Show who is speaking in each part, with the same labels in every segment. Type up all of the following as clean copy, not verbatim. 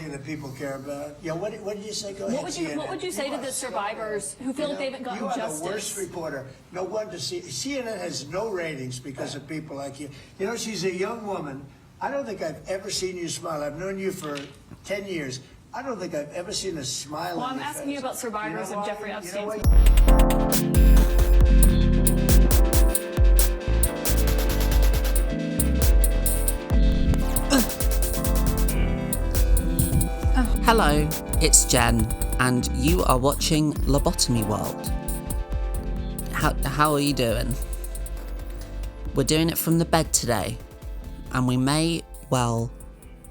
Speaker 1: that people care about. Yeah, what did you say? Go ahead,
Speaker 2: What would you say to the survivors who feel like they haven't gotten justice?
Speaker 1: You are the worst reporter. No wonder CNN has no ratings because of people like you. You know, she's a young woman. I don't think I've ever seen you smile. I've known you for 10 years. I don't think I've ever seen a smile
Speaker 2: Well,
Speaker 1: on
Speaker 2: I'm
Speaker 1: your
Speaker 2: asking
Speaker 1: face.
Speaker 2: you about survivors of Jeffrey Epstein's.
Speaker 3: Hello, it's Jen, and you are watching Lobotomy World. How are you doing? We're doing it from the bed today, and we may well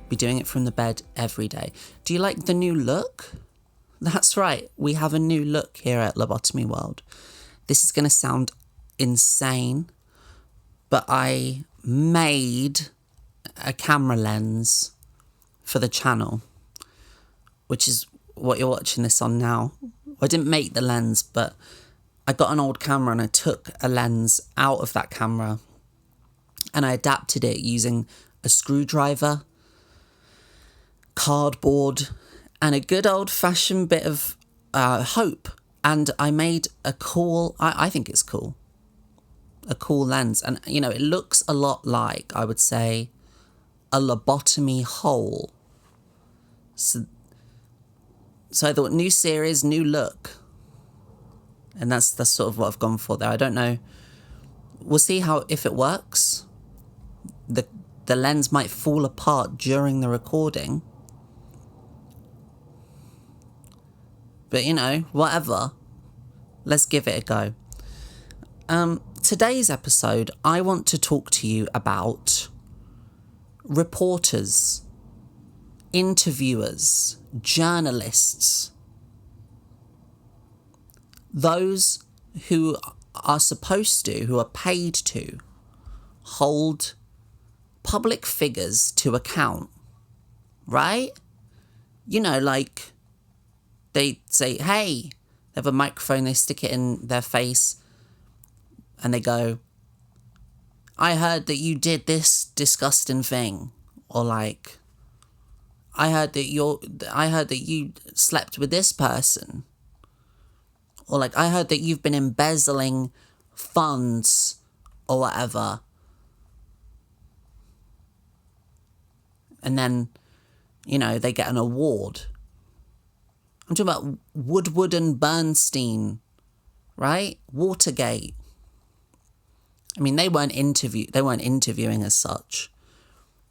Speaker 3: be doing it from the bed every day. Do you like the new look? That's right, we have a new look here at Lobotomy World. This is going to sound insane, but I made a camera lens for the channel, which is what you're watching this on now. I didn't make the lens, but I got an old camera and I took a lens out of that camera and I adapted it using a screwdriver, cardboard, and a good old-fashioned bit of hope. And I made a cool, I think it's cool, a cool lens. And, you know, it looks a lot like, I would say, a lobotomy hole. So I thought, new series, new look. And that's sort of what I've gone for there. I don't know. We'll see if it works. The lens might fall apart during the recording. But, you know, whatever. Let's give it a go. Today's episode, I want to talk to you about reporters, interviewers, journalists, those who are supposed to, who are paid to, hold public figures to account, right? You know, like, they say, hey, they have a microphone, they stick it in their face, and they go, I heard that you did this disgusting thing, or like, I heard that you slept with this person. Or like, I heard that you've been embezzling funds or whatever. And then, you know, they get an award. I'm talking about Woodward and Bernstein, right? Watergate. I mean, they weren't interviewing as such.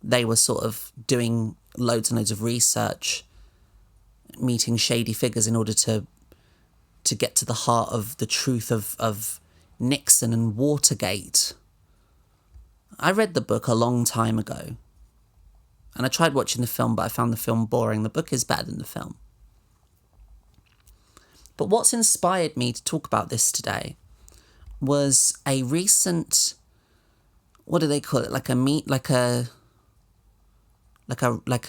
Speaker 3: They were sort of doing loads and loads of research, meeting shady figures in order to get to the heart of the truth of Nixon and Watergate. I read the book a long time ago, and I tried watching the film, but I found the film boring. The book is better than the film. But what's inspired me to talk about this today was a recent, what do they call it? Like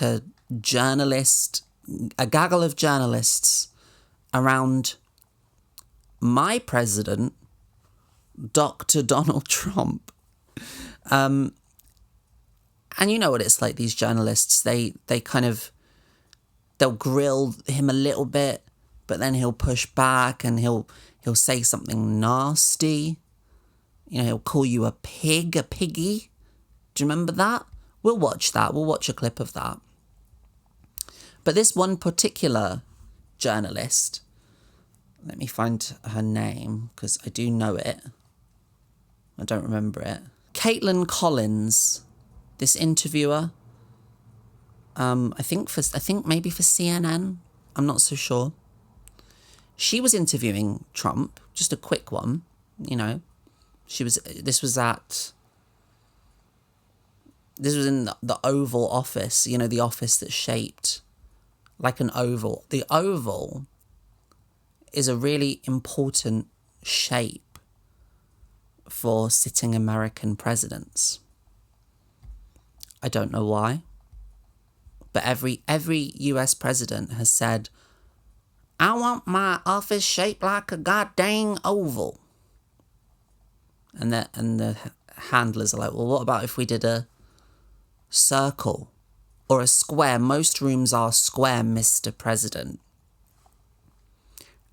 Speaker 3: a journalist, a gaggle of journalists around my president, Dr. Donald Trump. And you know what it's like, these journalists, they'll grill him a little bit, but then he'll push back and he'll say something nasty. You know, he'll call you a pig, a piggy. Do you remember that? We'll watch that. We'll watch a clip of that. But this one particular journalist, let me find her name because I do know it. I don't remember it. Caitlin Collins, this interviewer. I think maybe for CNN. I'm not so sure. She was interviewing Trump, just a quick one, you know. This was in the Oval Office, you know, the office that's shaped like an oval. The oval is a really important shape for sitting American presidents. I don't know why, but every US president has said, I want my office shaped like a goddamn oval. And the handlers are like, well, what about if we did a circle or a square. Most rooms are square, Mr. President.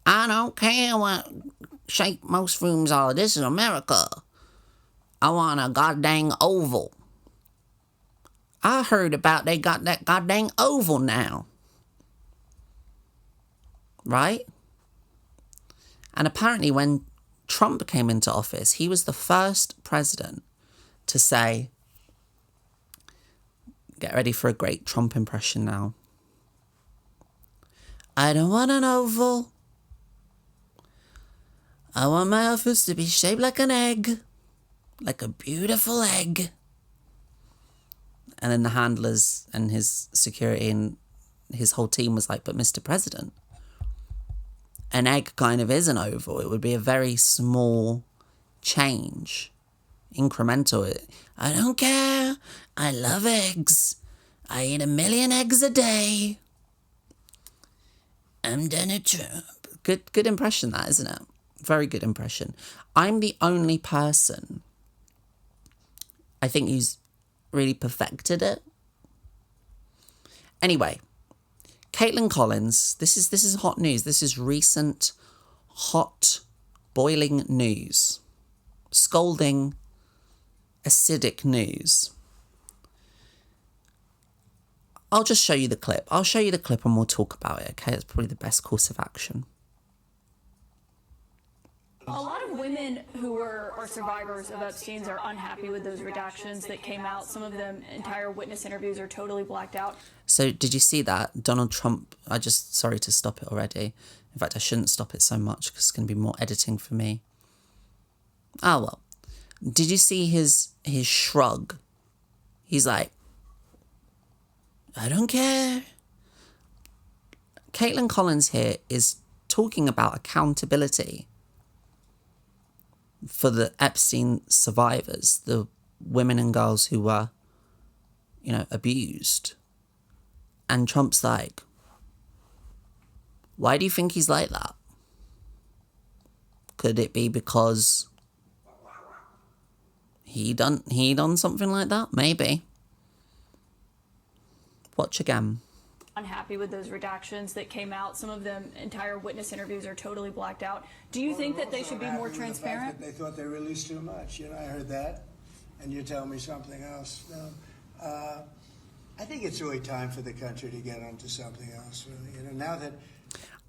Speaker 3: I don't care what shape most rooms are. This is America. I want a goddamn oval. I heard about they got that goddamn oval now. Right? And apparently when Trump came into office, he was the first president to say, get ready for a great Trump impression now. I don't want an oval. I want my office to be shaped like an egg. Like a beautiful egg. And then the handlers and his security and his whole team was like, but Mr. President, an egg kind of is an oval. It would be a very small change. Incremental. I don't care. I love eggs. I eat 1 million eggs a day. I'm Donald Trump. Good impression that, isn't it? Very good impression. I'm the only person I think who's really perfected it. Anyway, Caitlin Collins, this is hot news. This is recent hot boiling news. Scalding acidic news. I'll just show you the clip. I'll show you the clip and we'll talk about it, okay? It's probably the best course of action.
Speaker 2: A lot of women who are survivors of Epstein's are unhappy with those redactions that came out. Some of them, entire witness interviews are totally blacked out.
Speaker 3: So did you see that? Donald Trump, sorry to stop it already. In fact, I shouldn't stop it so much because it's going to be more editing for me. Oh, well. Did you see his shrug? He's like, I don't care. Caitlin Collins here is talking about accountability for the Epstein survivors, the women and girls who were, abused. And Trump's like, why do you think he's like that? Could it be because he done something like that? Maybe. Watch again.
Speaker 2: Unhappy with those redactions that came out. Some of them, entire witness interviews are totally blacked out. Do you think that they should be more transparent?
Speaker 1: They thought they released too much. I heard that, and you're telling me something else. No, I think it's really time for the country to get onto something else. Really, now that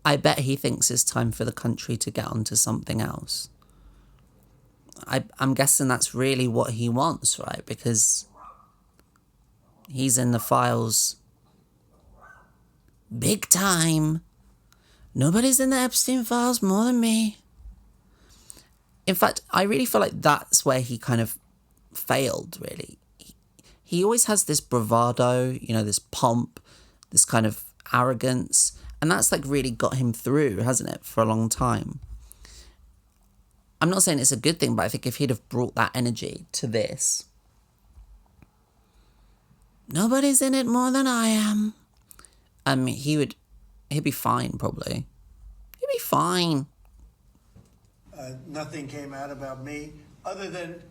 Speaker 3: I bet he thinks it's time for the country to get onto something else. I'm guessing that's really what he wants, right? Because he's in the files big time. Nobody's in the Epstein files more than me. In fact, I really feel like that's where he kind of failed, really. He always has this bravado, this pomp, this kind of arrogance. And that's like really got him through, hasn't it, for a long time. I'm not saying it's a good thing, but I think if he'd have brought that energy to this. Nobody's in it more than I am. I mean, he'd be fine, probably. He'd be fine.
Speaker 1: nothing came out about me, other than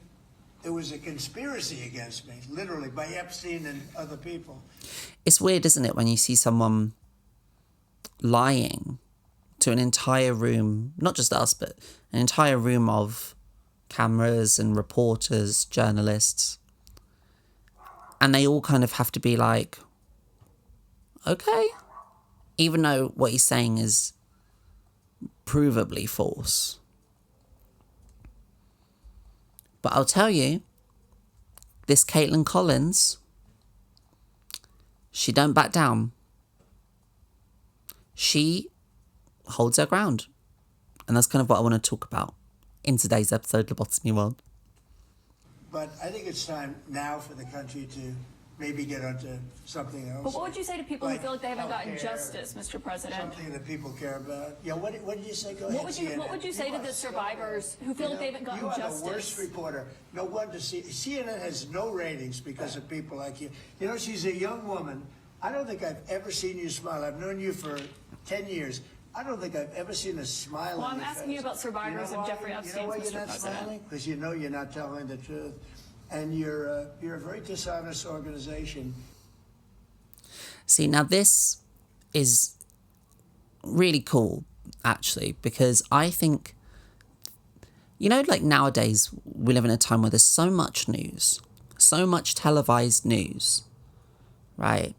Speaker 1: it was a conspiracy against me, literally, by Epstein and other people.
Speaker 3: It's weird, isn't it, when you see someone lying to an entire room, not just us, but an entire room of cameras and reporters, journalists, and they all kind of have to be like, okay, even though what he's saying is provably false. But I'll tell you, this Caitlin Collins, she don't back down. She holds her ground. And that's kind of what I want to talk about in today's episode of Lobotomy World.
Speaker 1: But I think it's time now for the country to maybe get onto something else.
Speaker 2: But what would you say to people who
Speaker 1: like
Speaker 2: feel like they haven't gotten
Speaker 1: healthcare,
Speaker 2: justice, Mr. President?
Speaker 1: Something that people care about. Yeah, what did you say? Go ahead.
Speaker 2: What would you say to the survivors who feel like they haven't gotten
Speaker 1: you are
Speaker 2: justice?
Speaker 1: the worst reporter. No wonder CNN has no ratings because of people like you. You know, she's a young woman. I don't think I've ever seen you smile. I've known you for 10 years. I don't think I've ever seen a smile
Speaker 2: Well,
Speaker 1: on
Speaker 2: I'm
Speaker 1: your
Speaker 2: asking
Speaker 1: face.
Speaker 2: you about survivors of Jeffrey Epstein's,
Speaker 1: You know why
Speaker 2: Mr.
Speaker 1: you're not
Speaker 2: President.
Speaker 1: smiling? Because you know you're not telling the truth. And you're a very dishonest organization.
Speaker 3: See, now this is really cool, actually, because I think, you know, like nowadays we live in a time where there's so much news, so much televised news, right?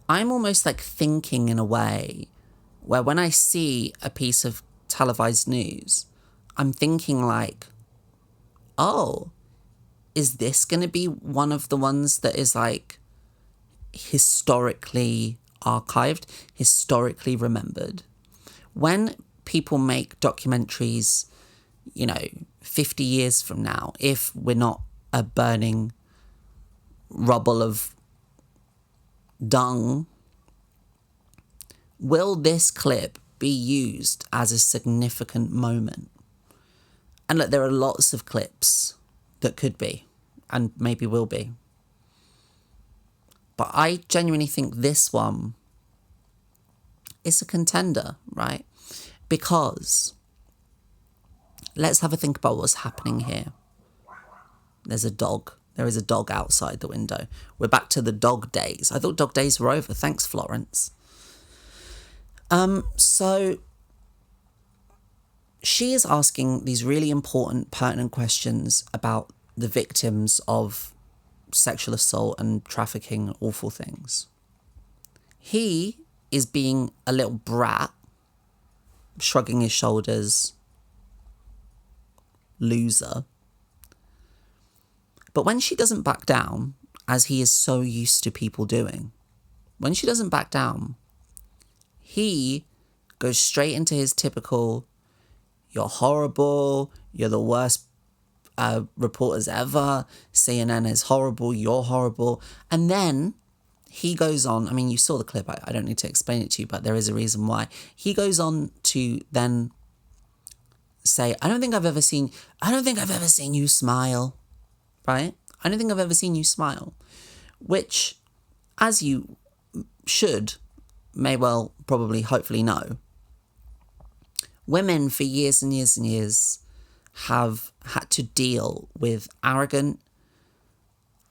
Speaker 3: I'm almost like thinking in a way where when I see a piece of televised news, I'm thinking like, oh, is this going to be one of the ones that is like historically archived, historically remembered? When people make documentaries, you know, 50 years from now, if we're not a burning rubble of dung, will this clip be used as a significant moment? And look, there are lots of clips that could be, and maybe will be. But I genuinely think this one is a contender, right? Because let's have a think about what's happening here. There's a dog. There is a dog outside the window. We're back to the dog days. I thought dog days were over. Thanks, Florence. So she is asking these really important, pertinent questions about the victims of sexual assault and trafficking, awful things. He is being a little brat, shrugging his shoulders, loser. But when she doesn't back down, as he is so used to people doing, when she doesn't back down, he goes straight into his typical, you're horrible, you're the worst reporters ever, CNN is horrible, you're horrible. And then he goes on, I mean, you saw the clip, I don't need to explain it to you, but there is a reason why. He goes on to then say, I don't think I've ever seen you smile, right? I don't think I've ever seen you smile, which, as you may well, probably, hopefully know, women for years and years and years have had to deal with arrogant,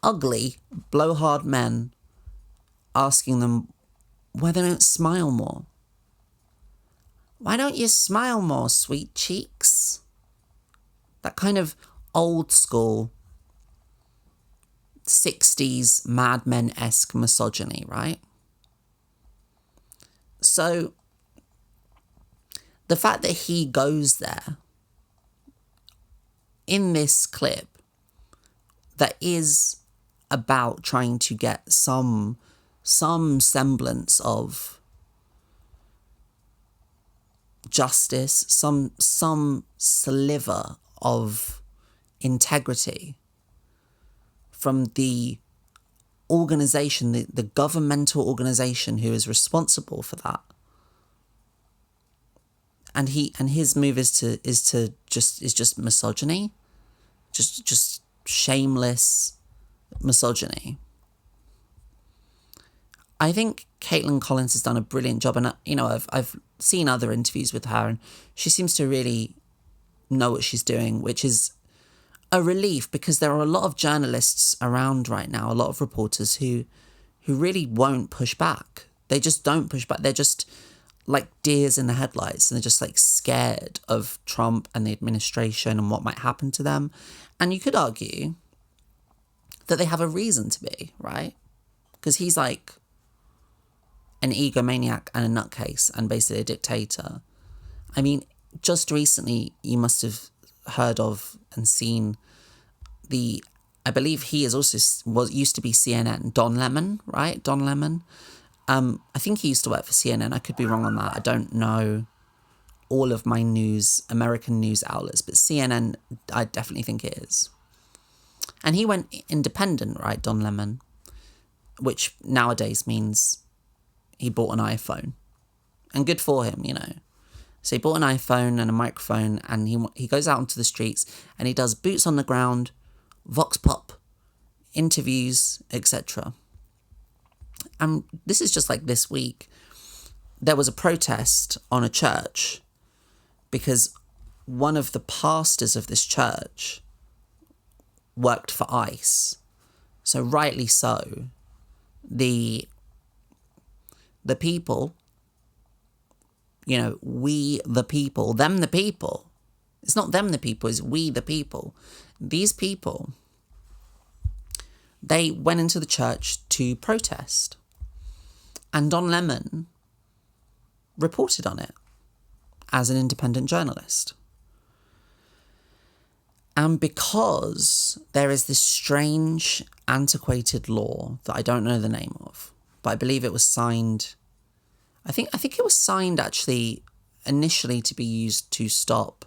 Speaker 3: ugly, blowhard men asking them why they don't smile more. Why don't you smile more, sweet cheeks? That kind of old school 60s Mad Men-esque misogyny, right? So the fact that he goes there in this clip that is about trying to get some semblance of justice, some sliver of integrity from the organization, the governmental organization who is responsible for that. And his move is just misogyny, just shameless misogyny. I think Caitlin Collins has done a brilliant job, and you know, I've seen other interviews with her, and she seems to really know what she's doing, which is a relief, because there are a lot of journalists around right now, a lot of reporters who really won't push back. They just don't push back. They're just like deers in the headlights, and they're just like scared of Trump and the administration and what might happen to them. And you could argue that they have a reason to be, right? Because he's like an egomaniac and a nutcase and basically a dictator. I mean, just recently you must have heard of and seen I believe he is also used to be CNN, Don Lemon, right? Don Lemon. I think he used to work for CNN. I could be wrong on that. I don't know all of my American news outlets, but CNN, I definitely think it is. And he went independent, right, Don Lemon, which nowadays means he bought an iPhone. And good for him, you know. So he bought an iPhone and a microphone, and he goes out onto the streets and he does boots on the ground, vox pop, interviews, etc. And this is just like this week. There was a protest on a church because one of the pastors of this church worked for ICE. So rightly so, the the people, you know, we the people, them the people. It's not them the people, it's we the people. These people, they went into the church to protest. And Don Lemon reported on it as an independent journalist. And because there is this strange, antiquated law that I don't know the name of, but I believe it was signed, I think it was signed actually initially to be used to stop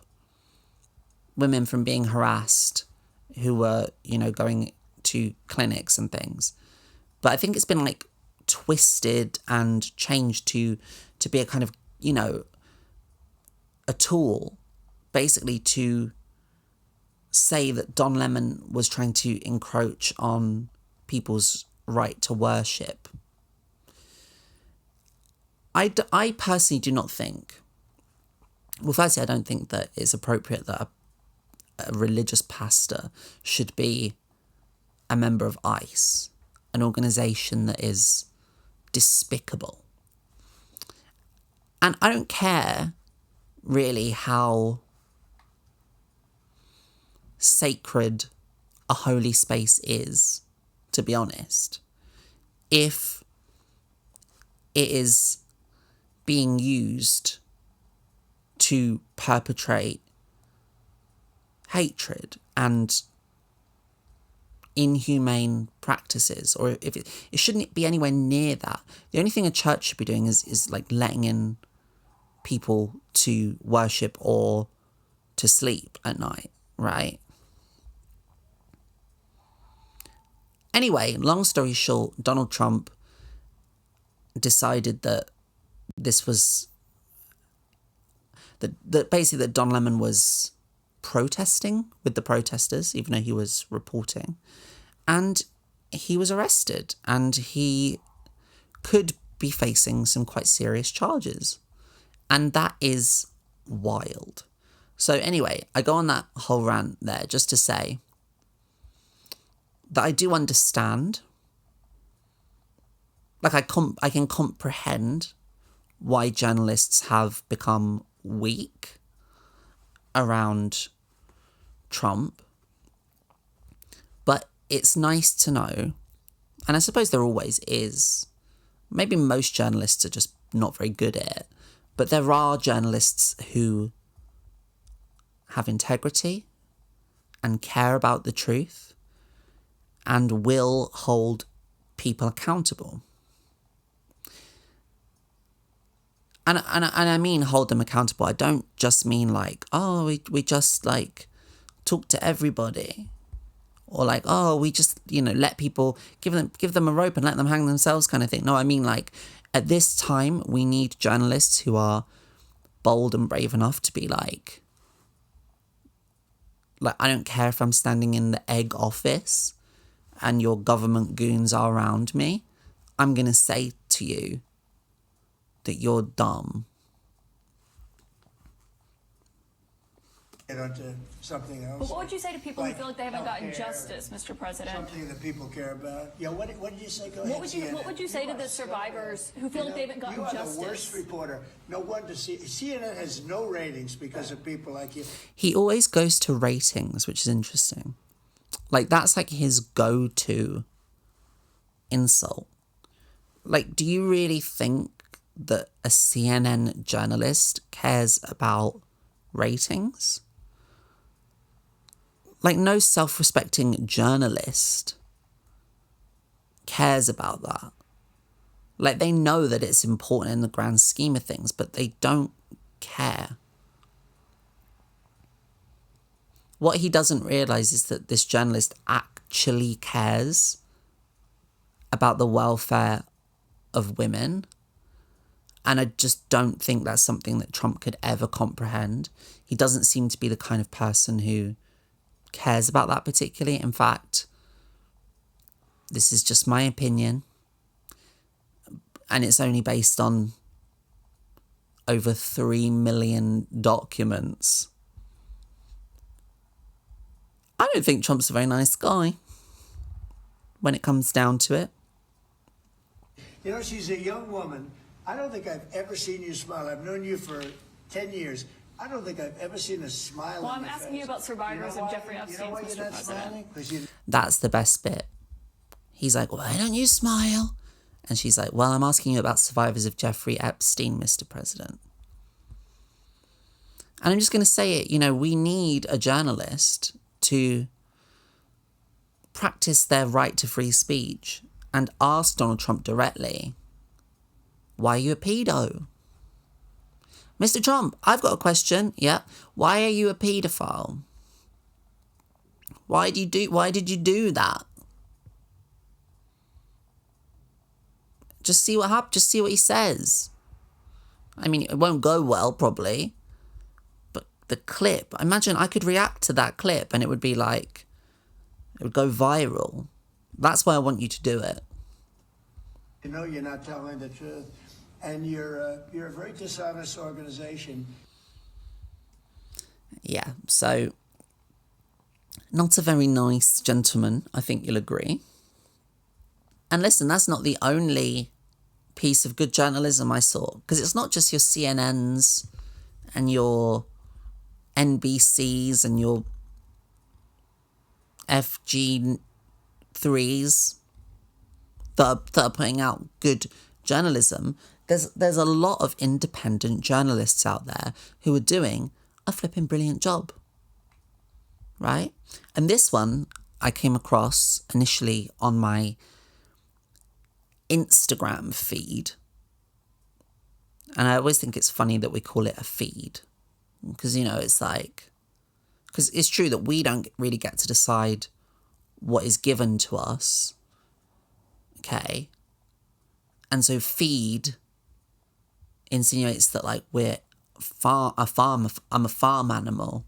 Speaker 3: women from being harassed who were, you know, going to clinics and things. But I think it's been like twisted and changed to be a kind of, you know, a tool basically to say that Don Lemon was trying to encroach on people's right to worship. I personally do not think, well, firstly, I don't think that it's appropriate that a religious pastor should be a member of ICE, an organisation that is despicable. And I don't care really how sacred a holy space is, to be honest, if it is being used to perpetrate hatred and inhumane practices, or if it shouldn't be anywhere near that. The only thing a church should be doing is like letting in people to worship or to sleep at night, right? Anyway, long story short, Donald Trump decided that this was that basically that Don Lemon was protesting with the protesters, even though he was reporting, and he was arrested, and he could be facing some quite serious charges, and that is wild. So anyway, I go on that whole rant there just to say that I do understand, like I can comprehend why journalists have become weak around Trump, but it's nice to know, and I suppose there always is, maybe most journalists are just not very good at it, but there are journalists who have integrity and care about the truth and will hold people accountable. And I mean hold them accountable. I don't just mean like, oh, we just like talk to everybody, or like, oh, we just, you know, let people, give them a rope and let them hang themselves kind of thing. No, I mean like at this time we need journalists who are bold and brave enough to be like I don't care if I'm standing in the egg office and your government goons are around me, I'm going to say to you that you're dumb.
Speaker 1: Get onto something else.
Speaker 2: But what would you say to people who
Speaker 1: Like
Speaker 2: feel like they haven't gotten
Speaker 1: healthcare,
Speaker 2: justice, Mr. President?
Speaker 1: Something that people care about. Yeah, what did you say? Go ahead.
Speaker 2: What would you say to the survivors who feel like they haven't gotten
Speaker 1: you are
Speaker 2: justice?
Speaker 1: the worst reporter. No wonder CNN has no ratings because of people like you.
Speaker 3: He always goes to ratings, which is interesting. Like, that's like his go-to insult. Like, do you really think that a CNN journalist cares about ratings? Like, no self-respecting journalist cares about that. Like, they know that it's important in the grand scheme of things, but they don't care. What he doesn't realise is that this journalist actually cares about the welfare of women. And I just don't think that's something that Trump could ever comprehend. He doesn't seem to be the kind of person who cares about that particularly. In fact, this is just my opinion, and it's only based on over 3 million documents. I don't think Trump's a very nice guy when it comes down to it.
Speaker 1: You know, she's a young woman. I don't think I've ever seen you smile. I've known you for 10 years. I don't think I've ever seen a smile
Speaker 2: Well,
Speaker 1: on
Speaker 2: I'm
Speaker 1: your
Speaker 2: asking
Speaker 1: face.
Speaker 2: you about survivors of Jeffrey
Speaker 1: You know
Speaker 2: Epstein's,
Speaker 1: why you're
Speaker 2: Mr.
Speaker 1: not
Speaker 2: President.
Speaker 1: smiling? 'Cause you
Speaker 3: That's the best bit. He's like, why don't you smile? And she's like, well, I'm asking you about survivors of Jeffrey Epstein, Mr. President. And I'm just going to say it, you know, we need a journalist to practice their right to free speech and ask Donald Trump directly, why are you a pedo? Mr. Trump, I've got a question. Yeah. Why are you a paedophile? Why did you do that? Just see what happens. Just see what he says. I mean, it won't go well, probably. But the clip, imagine I could react to that clip and it would be like, it would go viral. That's why I want you to do it.
Speaker 1: You know you're not telling the truth. And you're a very dishonest organization.
Speaker 3: Yeah, so not a very nice gentleman, I think you'll agree. And listen, that's not the only piece of good journalism I saw, because it's not just your CNNs and your NBCs and your FG3s that are putting out good journalism. There's a lot of independent journalists out there who are doing a flipping brilliant job, right? And this one I came across initially on my Instagram feed. And I always think it's funny that we call it a feed. Because, you know, it's like... Because it's true that we don't really get to decide what is given to us. Okay? And so feed insinuates that, like, I'm a farm animal.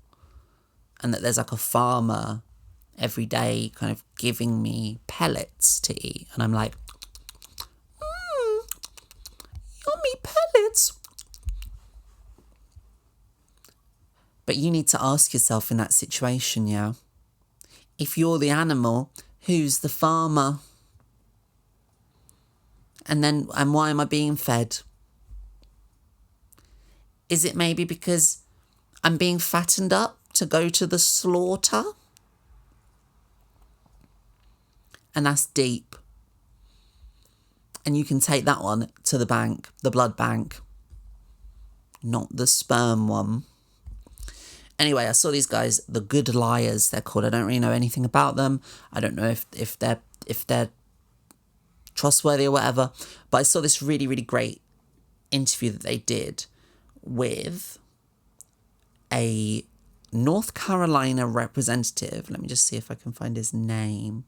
Speaker 3: And that there's, like, a farmer every day kind of giving me pellets to eat. And I'm like... yummy pellets. But you need to ask yourself in that situation, yeah? If you're the animal, who's the farmer? And why am I being fed? Is it maybe because I'm being fattened up to go to the slaughter? And that's deep. And you can take that one to the bank, the blood bank, not the sperm one. Anyway, I saw these guys, the Good Liars, they're called. I don't really know anything about them. I don't know if they're trustworthy or whatever. But I saw this really, really great interview that they did with a North Carolina representative. Let me just see if I can find his name.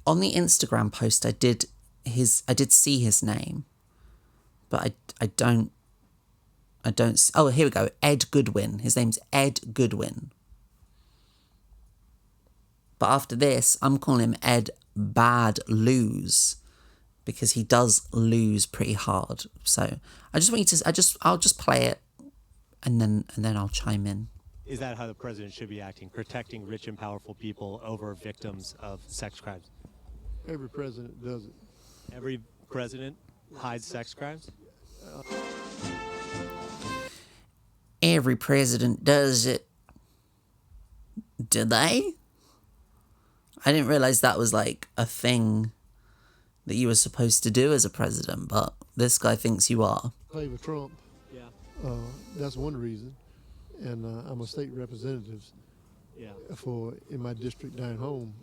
Speaker 3: On the Instagram post, I did see his name, but I don't. Oh, here we go. Ed Goodwin. His name's Ed Goodwin. But after this, I'm calling him Ed Bad Lose, because he does lose pretty hard. So I just want you to. I'll just play it, and then I'll chime in.
Speaker 4: Is that how the president should be acting, protecting rich and powerful people over victims of sex crimes?
Speaker 5: Every president does it.
Speaker 4: Every president hides sex crimes?
Speaker 3: Every president does it. Do they? I didn't realize that was like a thing that you were supposed to do as a president, but this guy thinks you are.
Speaker 5: Play with Trump.
Speaker 4: Yeah.
Speaker 5: That's one reason. And I'm a state representative in my district down home.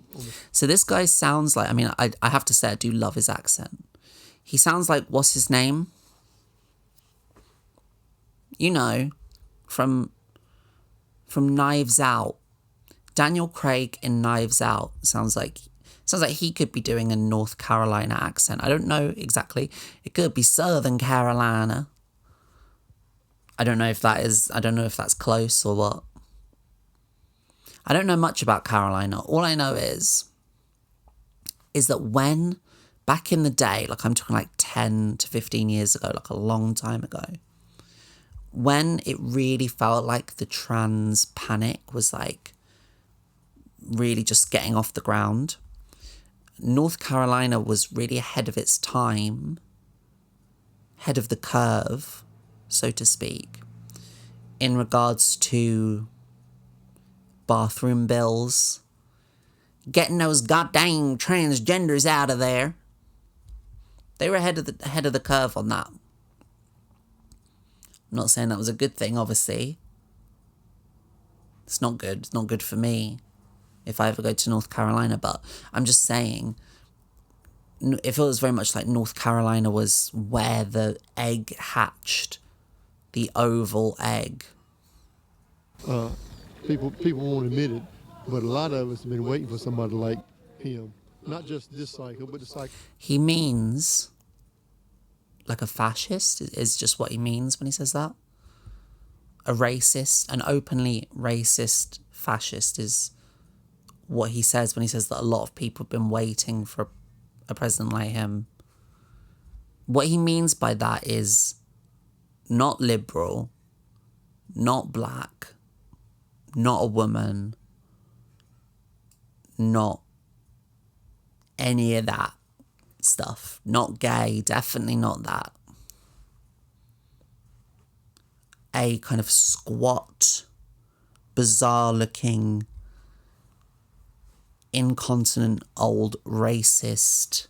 Speaker 3: So this guy sounds like, I mean, I have to say I do love his accent. He sounds like, what's his name? You know, from Knives Out. Daniel Craig in Knives Out sounds like he could be doing a North Carolina accent. I don't know exactly. It could be Southern Carolina. I don't know if that's close or what. I don't know much about Carolina. All I know is that when, back in the day, like I'm talking like 10 to 15 years ago, like a long time ago, when it really felt like the trans panic was like really just getting off the ground, North Carolina was really ahead of its time, ahead of the curve, so to speak, in regards to bathroom bills, getting those goddamn transgenders out of there. They were ahead of the curve on that. I'm not saying that was a good thing, obviously. It's not good. It's not good for me if I ever go to North Carolina, but I'm just saying it feels very much like North Carolina was where the egg hatched, the oval egg.
Speaker 5: People won't admit it, but a lot of us have been waiting for somebody like him. Not just this cycle, but the cycle.
Speaker 3: He means like a fascist is just what he means when he says that. A racist, an openly racist fascist is what he says when he says that a lot of people have been waiting for a president like him. What he means by that is not liberal, not black, not a woman, not any of that stuff. Not gay, definitely not that. A kind of squat, bizarre-looking, incontinent, old, racist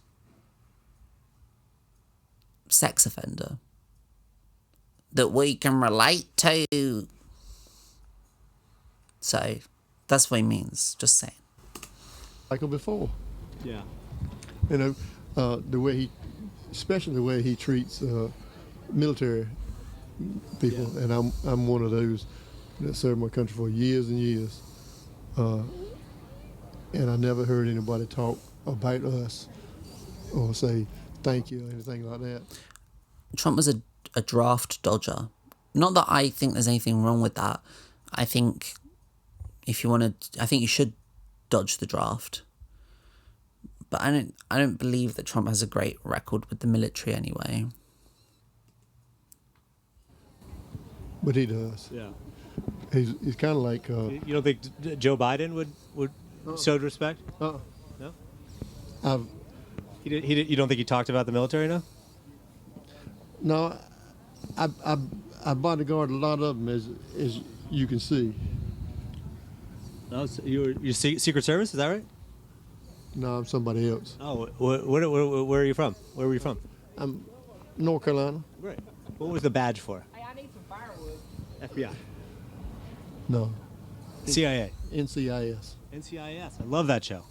Speaker 3: sex offender that we can relate to. So, that's what he means, just saying.
Speaker 5: Cycle before.
Speaker 4: Yeah.
Speaker 5: You know, the way he, especially the way he treats military people,
Speaker 4: Yeah.
Speaker 5: and I'm one of those that served my country for years and years, and I never heard anybody talk about us or say thank you or anything like that.
Speaker 3: Trump was a draft dodger. Not that I think there's anything wrong with that. I think if you want to, I think you should dodge the draft. But I don't believe that Trump has a great record with the military anyway.
Speaker 5: But he does.
Speaker 4: Yeah.
Speaker 5: He's kind of like.
Speaker 4: You don't think Joe Biden would show respect? No.
Speaker 5: I've
Speaker 4: You don't think he talked about the military enough?
Speaker 5: no, I bodyguard a lot of them, as you can see.
Speaker 4: No, so you're Secret Service, is that right?
Speaker 5: No, I'm somebody else.
Speaker 4: Oh, where are you from? Where were you from?
Speaker 5: I'm North Carolina.
Speaker 4: Right. What was the badge for?
Speaker 6: I need some firewood.
Speaker 4: FBI.
Speaker 5: No,
Speaker 4: CIA.
Speaker 5: NCIS.
Speaker 4: NCIS. I love that show.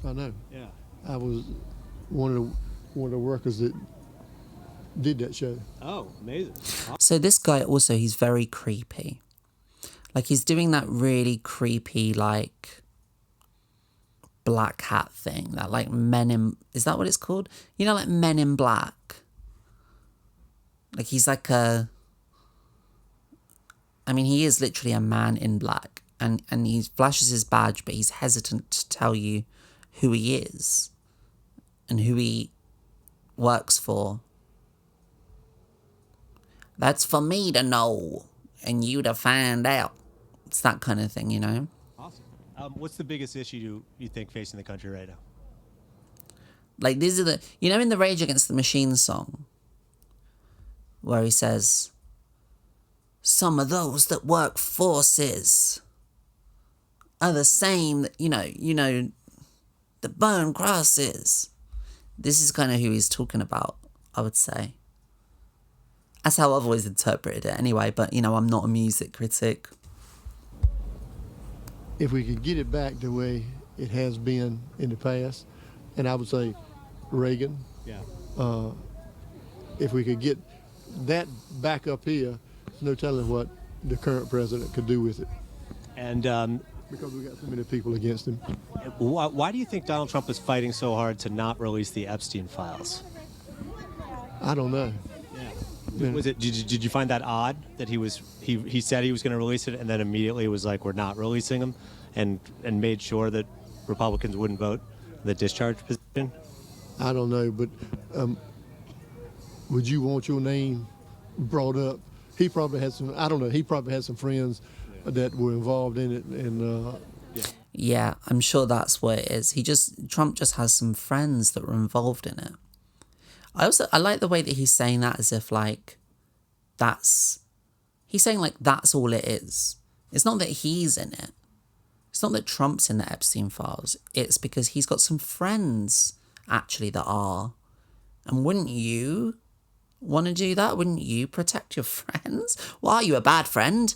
Speaker 5: I know.
Speaker 4: Yeah.
Speaker 5: I was one of the workers that did that show.
Speaker 4: Oh, amazing.
Speaker 3: So this guy also, he's very creepy. Like, he's doing that really creepy, like, black hat thing. That, like, is that what it's called? You know, like Men in Black. Like, he's like I mean, he is literally a man in black. And he flashes his badge, but he's hesitant to tell you who he is and who he works for. That's for me to know and you to find out. It's that kind of thing, you know?
Speaker 4: Awesome. What's the biggest issue you think facing the country right now?
Speaker 3: Like, these are the... You know in the Rage Against the Machine song, where he says, some of those that work forces are the same, you know, that burn crosses. This is kind of who he's talking about, I would say. That's how I've always interpreted it anyway, but, you know, I'm not a music critic.
Speaker 5: If we could get it back the way it has been in the past, and I would say Reagan,
Speaker 4: Yeah.
Speaker 5: if we could get that back up here, there's no telling what the current president could do with it.
Speaker 4: And
Speaker 5: Because we got so many people against him.
Speaker 4: why do you think Donald Trump is fighting so hard to not release the Epstein files?
Speaker 5: I don't know.
Speaker 4: Yeah. Was it? Did you find that odd that he said he was going to release it and then immediately was like, we're not releasing them, and made sure that Republicans wouldn't vote the discharge position?
Speaker 5: I don't know, but would you want your name brought up? He probably had some. I don't know. He probably had some friends that were involved in it, and
Speaker 3: Yeah, I'm sure that's what it is. Trump just has some friends that were involved in it. I like the way that he's saying that as if like he's saying like that's all it is. It's not that he's in it. It's not that Trump's in the Epstein files. It's because he's got some friends actually that are. And wouldn't you want to do that? Wouldn't you protect your friends? Well, are you a bad friend?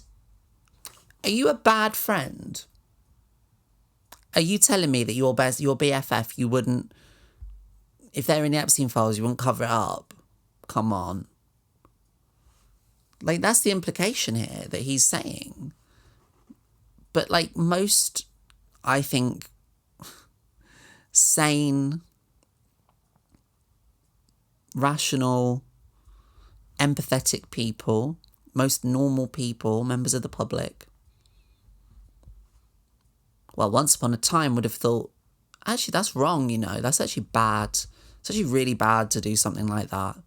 Speaker 3: Are you a bad friend? Are you telling me that your BFF, you wouldn't, if they're in the Epstein files, you wouldn't cover it up? Come on. Like, that's the implication here that he's saying. But, like, most, I think, sane, rational, empathetic people, most normal people, members of the public, well, once upon a time would have thought, actually, that's wrong, you know, that's actually bad. It's actually really bad to do something like that.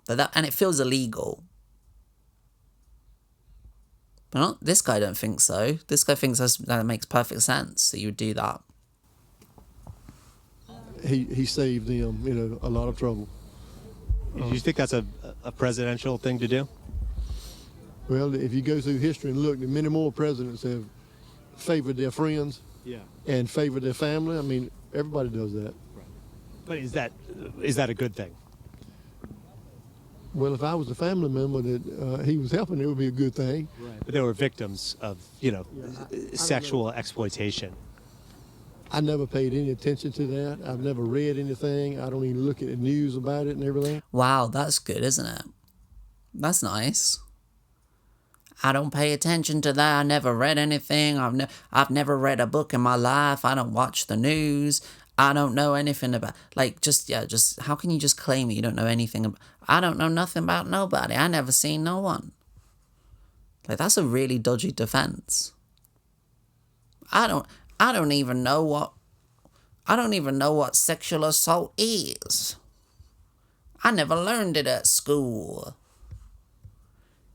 Speaker 3: And it feels illegal. But not, this guy don't think so. This guy thinks that makes perfect sense that you would do that.
Speaker 5: He saved them, you know, a lot of trouble.
Speaker 4: Do you think that's a presidential thing to do?
Speaker 5: Well, if you go through history and look, many more presidents have favored their friends and favored their family. I mean, everybody does that.
Speaker 4: Right. But is that a good thing?
Speaker 5: Well, if I was a family member that he was helping, it would be a good thing.
Speaker 4: Right. But there were victims of, sexual exploitation.
Speaker 5: I never paid any attention to that. I've never read anything. I don't even look at the news about it and everything.
Speaker 3: Wow, that's good, isn't it? That's nice. I don't pay attention to that. I never read anything. I've never read a book in my life. I don't watch the news. I don't know anything about, like, just how can you just claim that you don't know anything about, I don't know nothing about nobody. I never seen no one. Like, that's a really dodgy defense. I don't even know what sexual assault is. I never learned it at school.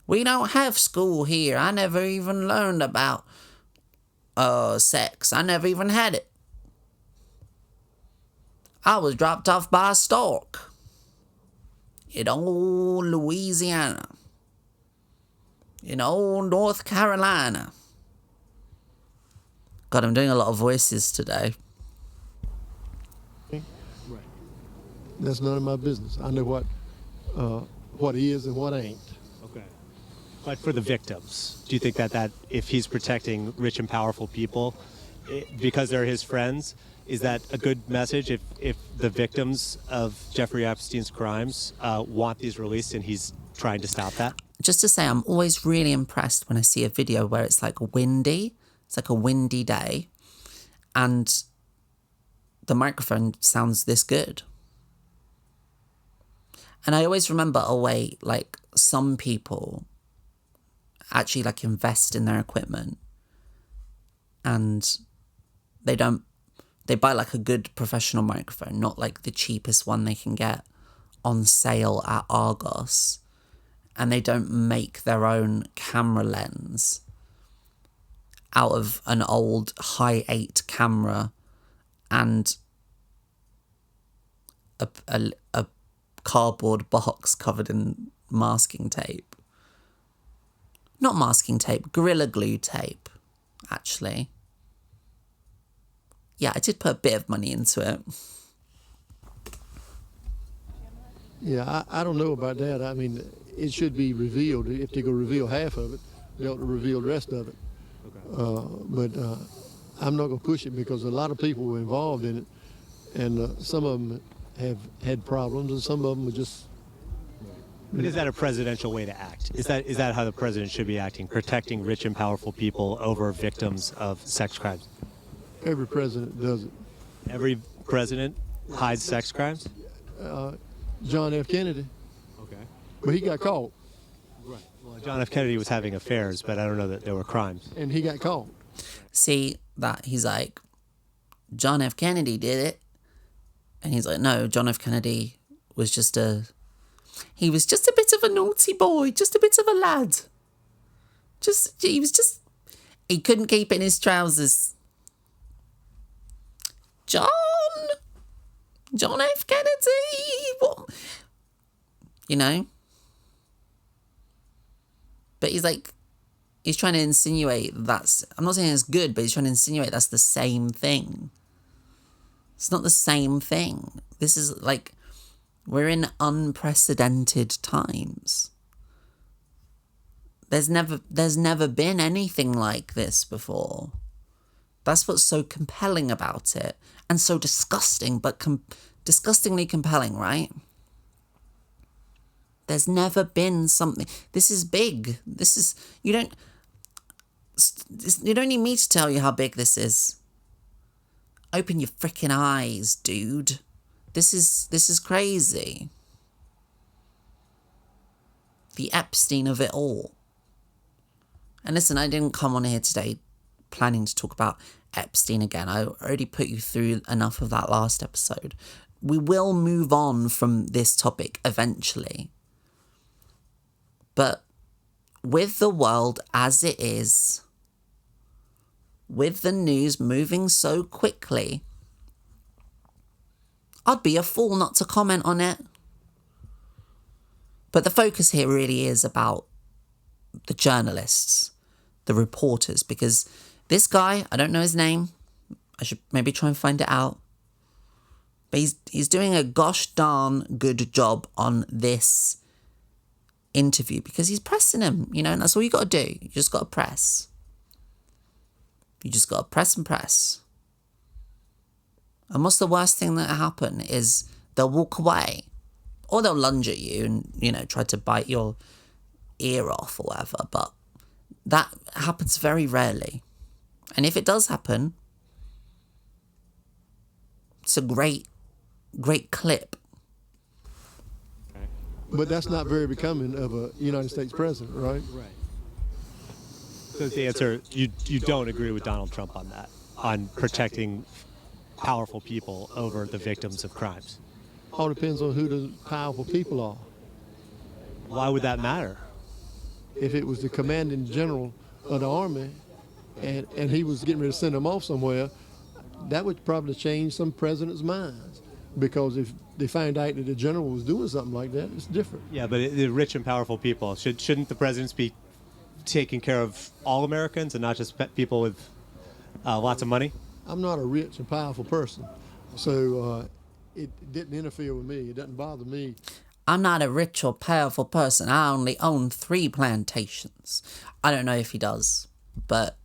Speaker 3: We don't have school here. I never even learned about sex. I never even had it. I was dropped off by a stork in old Louisiana, in old North Carolina. God, I'm doing a lot of voices today.
Speaker 5: Right. That's none of my business. I know what is and what ain't.
Speaker 4: Okay. But for the victims, do you think that if he's protecting rich and powerful people because they're his friends, is that a good message if the victims of Jeffrey Epstein's crimes want these released and he's trying to stop that?
Speaker 3: Just to say, I'm always really impressed when I see a video where it's like windy. It's like a windy day and the microphone sounds this good. And I always remember, oh wait, like some people actually like invest in their equipment and they buy like a good professional microphone, not like the cheapest one they can get on sale at Argos. And they don't make their own camera lens out of an old high 8 camera and a cardboard box covered in masking tape. Not masking tape, Gorilla Glue tape, actually. Yeah, I did put a bit of money into it.
Speaker 5: Yeah, I don't know about that. I mean, it should be revealed. If they go reveal half of it, they ought to reveal the rest of it. Okay. But I'm not going to push it because a lot of people were involved in it, and some of them have had problems, and some of them are just.
Speaker 4: But is that a presidential way to act? Is that how the president should be acting, protecting rich and powerful people over victims of sex crimes?
Speaker 5: Every president does it.
Speaker 4: Every president hides sex crimes?
Speaker 5: John F. Kennedy.
Speaker 4: Okay.
Speaker 5: But he got caught.
Speaker 4: Right. Well, John F. Kennedy was having affairs, but I don't know that there were crimes.
Speaker 5: And he got caught.
Speaker 3: See, that he's like, John F. Kennedy did it. And he's like, no, John F. Kennedy was just a bit of a naughty boy, just a bit of a lad. He couldn't keep it in his trousers. John F. Kennedy, what? You know? But he's trying to insinuate that's, I'm not saying it's good, but he's trying to insinuate that's the same thing. It's not the same thing. This is like, we're in unprecedented times. There's never been anything like this before. That's what's so compelling about it. And so disgusting, but disgustingly compelling, right? There's never been something. This is big. You don't need me to tell you how big this is. Open your freaking eyes, dude. This is crazy. The Epstein of it all. And listen, I didn't come on here today planning to talk about Epstein again. I already put you through enough of that last episode. We will move on from this topic eventually. But with the world as it is, with the news moving so quickly, I'd be a fool not to comment on it. But the focus here really is about the journalists, the reporters, because this guy, I don't know his name. I should maybe try and find it out. But he's doing a gosh darn good job on this interview because he's pressing him, you know, and that's all you got to do. You just got to press. You just got to press and press. And what's the worst thing that happen is they'll walk away or they'll lunge at you and, you know, try to bite your ear off or whatever. But that happens very rarely. And if it does happen, it's a great clip.
Speaker 5: But that's not very becoming of a United States president, right?
Speaker 4: Right. So the answer, you don't agree with Donald Trump on that, on protecting powerful people over the victims of crimes?
Speaker 5: All depends on who the powerful people are.
Speaker 4: Why would that matter?
Speaker 5: If it was the commanding general of the army and he was getting ready to send them off somewhere, that would probably change some president's minds. Because if they find out that the general was doing something like that, it's different.
Speaker 4: Yeah, but the rich and powerful people, shouldn't the presidents be taking care of all Americans and not just people with lots of money?
Speaker 5: I'm not a rich and powerful person, so it didn't interfere with me. It doesn't bother me.
Speaker 3: I'm not a rich or powerful person. I only own 3 plantations. I don't know if he does, but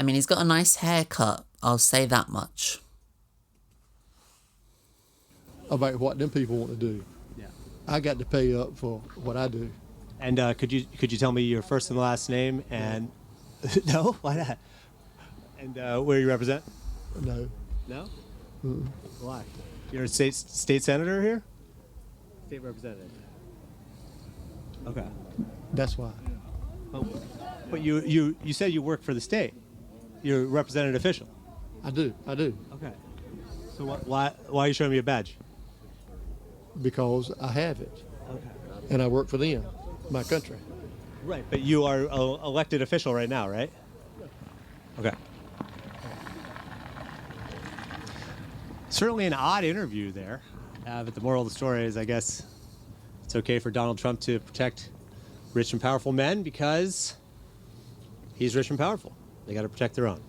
Speaker 3: I mean, he's got a nice haircut. I'll say that much.
Speaker 5: About what them people want to do.
Speaker 4: Yeah.
Speaker 5: I got to pay up for what I do.
Speaker 4: And could you tell me your first and last name and no, why not? And where you represent?
Speaker 5: No.
Speaker 4: No?
Speaker 5: Mm-mm.
Speaker 4: Why? You're a state senator here? State representative. Okay.
Speaker 5: That's why.
Speaker 4: But you said you work for the state. You're a representative official.
Speaker 5: I do.
Speaker 4: Okay. So why are you showing me a badge?
Speaker 5: Because I have it.
Speaker 4: Okay.
Speaker 5: And I work for them, my country.
Speaker 4: Right, but you are an elected official right now, right? Okay. Certainly an odd interview there. But the moral of the story is, I guess, it's okay for Donald Trump to protect rich and powerful men because he's rich and powerful. They got to protect their own.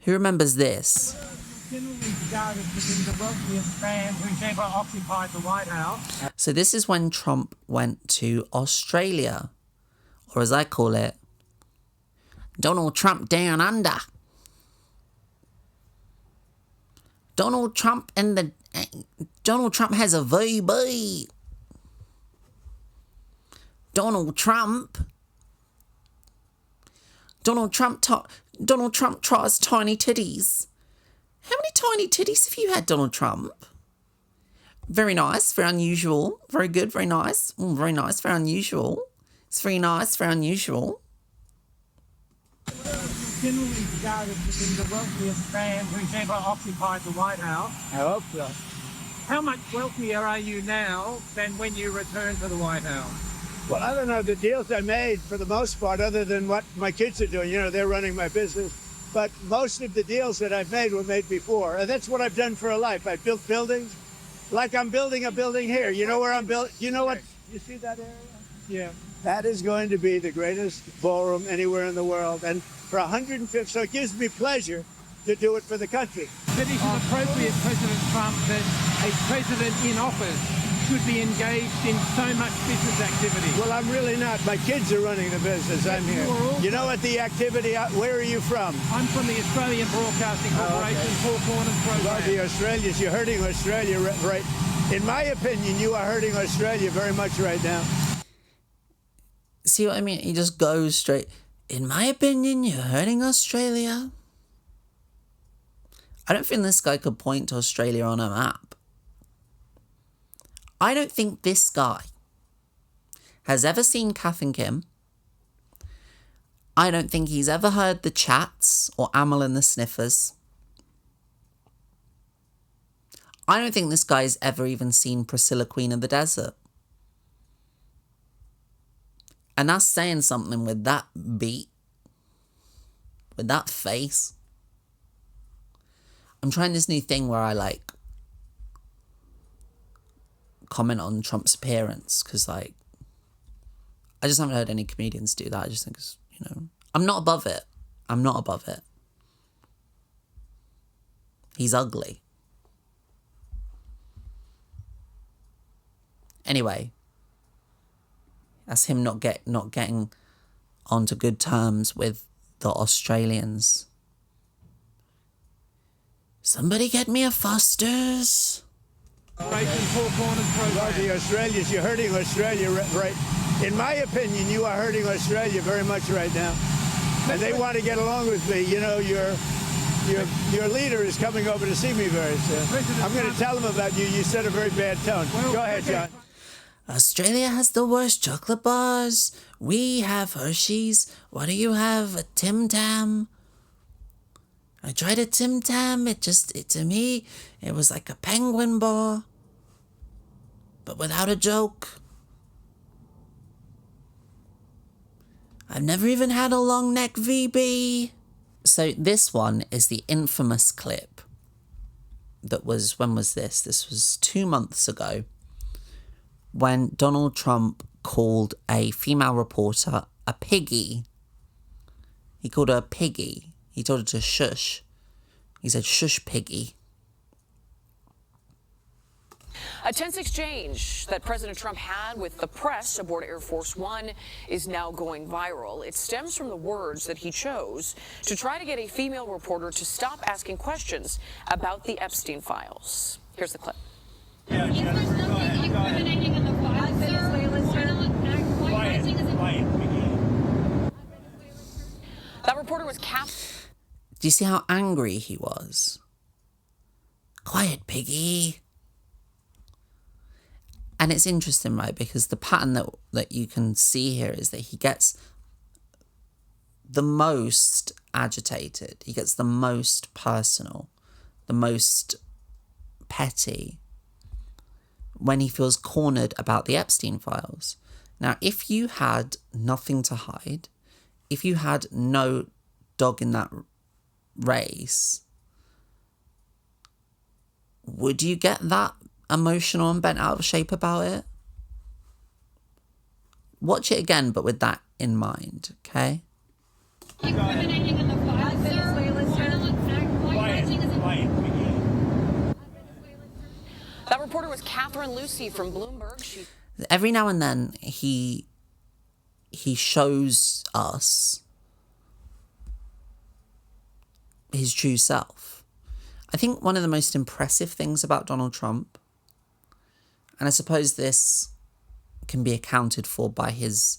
Speaker 3: Who remembers this? So this is when Trump went to Australia, or as I call it, Donald Trump down under. Donald Trump has a VB. Donald Trump tries tiny titties. How many tiny titties have you had, Donald Trump? Very nice, very unusual, very good, very nice. Very nice, very unusual. It's very nice, very unusual.
Speaker 6: Generally regarded as the wealthiest man who's ever occupied the White House.
Speaker 1: I hope so.
Speaker 6: How much wealthier are you now than when you returned to the White House?
Speaker 1: Well, I don't know. The deals I made, for the most part, other than what my kids are doing, they're running my business. But most of the deals that I've made were made before. And that's what I've done for a life. I built buildings, like I'm building a building here. You know where I'm building? You know what? You see that area? Yeah. That is going to be the greatest ballroom anywhere in the world. And for 150, so it gives me pleasure to do it for the country.
Speaker 6: That is it appropriate, President Trump, that a president in office should be engaged in so much business activity?
Speaker 1: Well, I'm really not. My kids are running the business. I'm here. You know what the activity, where are you from?
Speaker 6: I'm from the Australian Broadcasting Corporation, Four Corners program.
Speaker 1: Well, the Australians, you're hurting Australia right. In my opinion, you are hurting Australia very much right now.
Speaker 3: See what I mean? He just goes straight. In my opinion, you're hurting Australia. I don't think this guy could point to Australia on a map. I don't think this guy has ever seen Kath and Kim. I don't think he's ever heard the Chats or Amel and the Sniffers. I don't think this guy's ever even seen Priscilla, Queen of the Desert. And that's saying something with that beat, with that face. I'm trying this new thing where I comment on Trump's appearance because I just haven't heard any comedians do that. I just think it's, I'm not above it. I'm not above it. He's ugly. Anyway, that's him not getting onto good terms with the Australians. Somebody get me a Foster's.
Speaker 1: Well, the Australians, you're hurting Australia right. In my opinion, you are hurting Australia very much right now. And they want to get along with me. Your leader is coming over to see me very soon. I'm going to tell him about you. You set a very bad tone. Go ahead, John.
Speaker 3: Australia has the worst chocolate bars. We have Hershey's. What do you have? A Tim Tam? I tried a Tim Tam. To me, it was like a penguin bar. But without a joke. I've never even had a long neck VB. So this one is the infamous clip that was, when was this? This was 2 months ago, when Donald Trump called a female reporter a piggy. He called her a piggy. He told her to shush. He said, shush, piggy.
Speaker 7: A tense exchange that President Trump had with the press aboard Air Force One is now going viral. It stems from the words that he chose to try to get a female reporter to stop asking questions about the Epstein files. Here's the clip.
Speaker 1: Yeah, Jennifer, go ahead. Go ahead.
Speaker 7: That reporter was
Speaker 3: Do you see how angry he was? Quiet, piggy. And it's interesting, right? Because the pattern that you can see here is that he gets the most agitated. He gets the most personal, the most petty when he feels cornered about the Epstein files. Now, if you had nothing to hide, if you had no dog in that race, would you get that emotional and bent out of shape about it? Watch it again, but with that in mind, okay?
Speaker 7: That reporter was Catherine Lucy from Bloomberg.
Speaker 3: Every now and then he shows us his true self. I think one of the most impressive things about Donald Trump, and I suppose this can be accounted for by his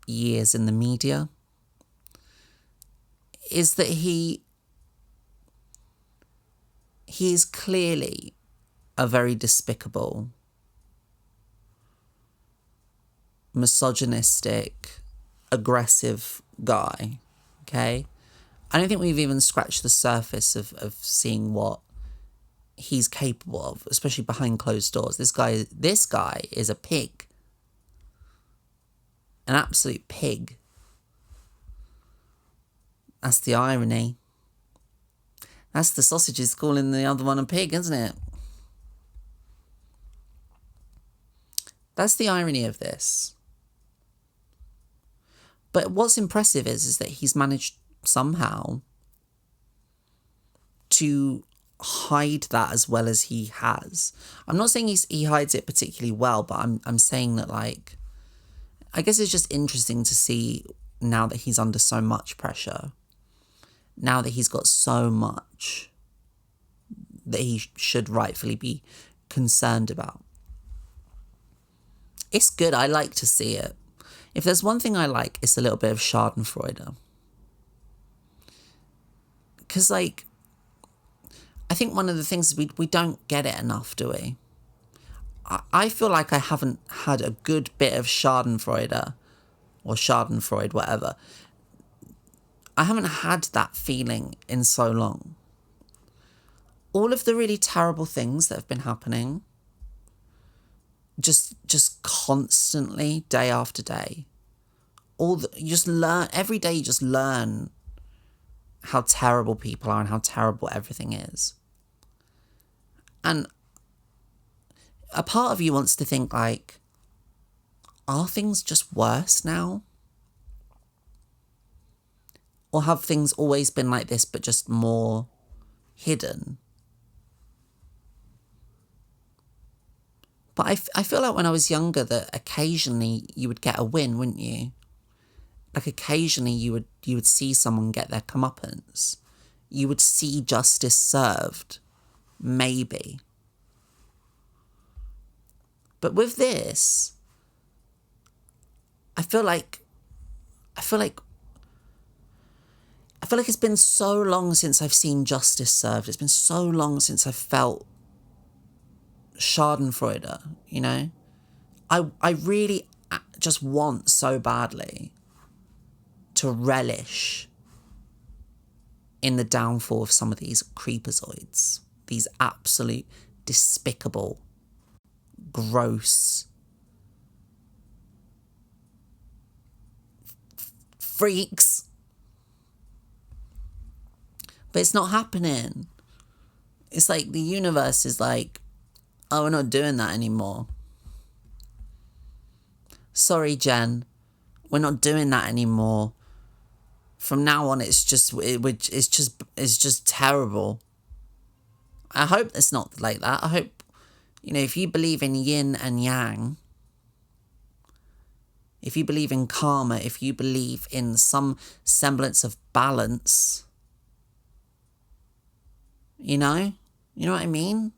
Speaker 3: years in the media, is that he is clearly a very despicable, misogynistic, aggressive guy, okay? I don't think we've even scratched the surface of seeing what he's capable of, especially behind closed doors. This guy is a pig. an absolute pig. That's the irony. That's the sausages calling the other one a pig, isn't it? That's the irony of this. But what's impressive is that he's managed somehow to hide that as well as he has. I'm not saying he hides it particularly well, but I'm saying that, like, I guess it's just interesting to see now that he's under so much pressure, now that he's got so much that he should rightfully be concerned about. It's good. I like to see it. If there's one thing I like, it's a little bit of schadenfreude. Because, like, I think one of the things is we don't get it enough, do we? I feel like I haven't had a good bit of schadenfreude, or schadenfreude, whatever. I haven't had that feeling in so long. All of the really terrible things that have been happening, just constantly, day after day. You just learn, every day you just learn how terrible people are and how terrible everything is. And a part of you wants to think, like, are things just worse now? Or have things always been like this but just more hidden? But I feel like when I was younger that occasionally you would get a win, wouldn't you? Like occasionally you would see someone get their comeuppance. You would see justice served. Maybe. But with this, I feel like it's been so long since I've seen justice served. It's been so long since I've felt schadenfreude, you know? I really just want so badly to relish in the downfall of some of these creepazoids, these absolute despicable, gross freaks. But it's not happening. It's like the universe is like, oh, we're not doing that anymore. Sorry, Jen. We're not doing that anymore. From now on, it's just terrible. I hope it's not like that. I hope, you know, if you believe in yin and yang, if you believe in karma, if you believe in some semblance of balance, you know what I mean?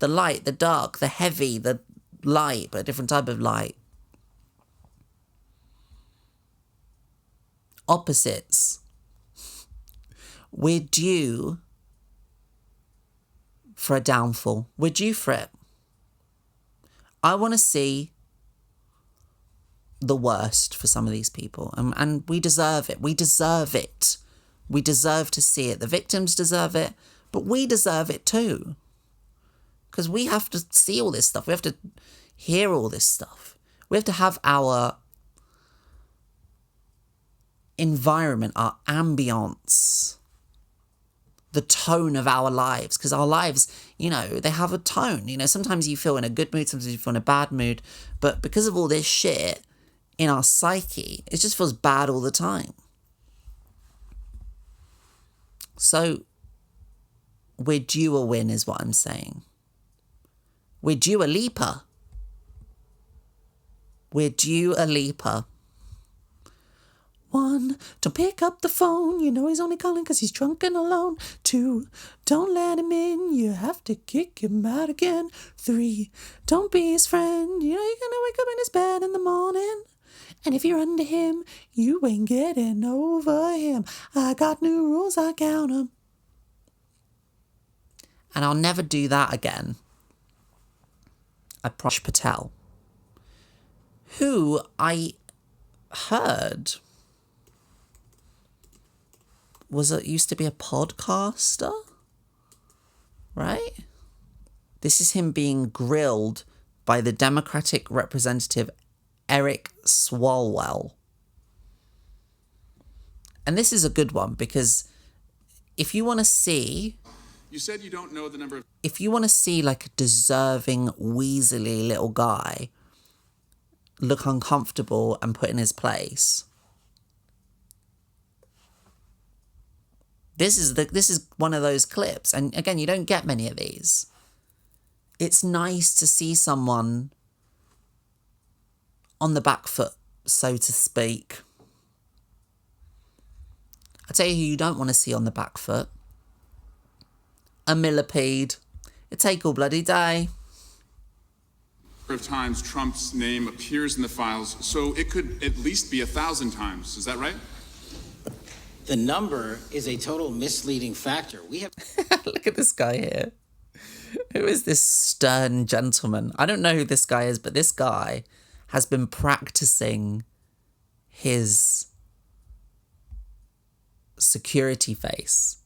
Speaker 3: The light, the dark, the heavy, the light, but a different type of light. Opposites. We're due for a downfall. We're due for it. I want to see the worst for some of these people. And we deserve it. We deserve it. We deserve to see it. The victims deserve it, but we deserve it too. Because we have to see all this stuff. We have to hear all this stuff. We have to have our environment, our ambience, the tone of our lives. Because our lives, you know, they have a tone. You know, sometimes you feel in a good mood, sometimes you feel in a bad mood. But because of all this shit in our psyche, it just feels bad all the time. So we're due a win is what I'm saying. We're due a leaper. We're due a leaper. 1, don't pick up the phone. You know he's only calling because he's drunk and alone. 2, don't let him in. You have to kick him out again. 3, don't be his friend. You know you're going to wake up in his bed in the morning. And if you're under him, you ain't getting over him. I got new rules, I count 'em. And I'll never do that again. I promise. Patel, who I heard used to be a podcaster, right? This is him being grilled by the Democratic representative Eric Swalwell. And this is a good one because if you want to see...
Speaker 8: You said you don't know the number of...
Speaker 3: If you want to see like a deserving, weaselly little guy look uncomfortable and put in his place, this is one of those clips. And again, you don't get many of these. It's nice to see someone on the back foot, so to speak. I'll tell you who you don't want to see on the back foot. A millipede. It take all bloody day.
Speaker 8: Of times Trump's name appears in the files, so it could at least be 1,000 times. Is that right?
Speaker 9: The number is a total misleading factor. We have...
Speaker 3: Look at this guy here. Who is this stern gentleman? I don't know who this guy is, but this guy has been practicing his security face.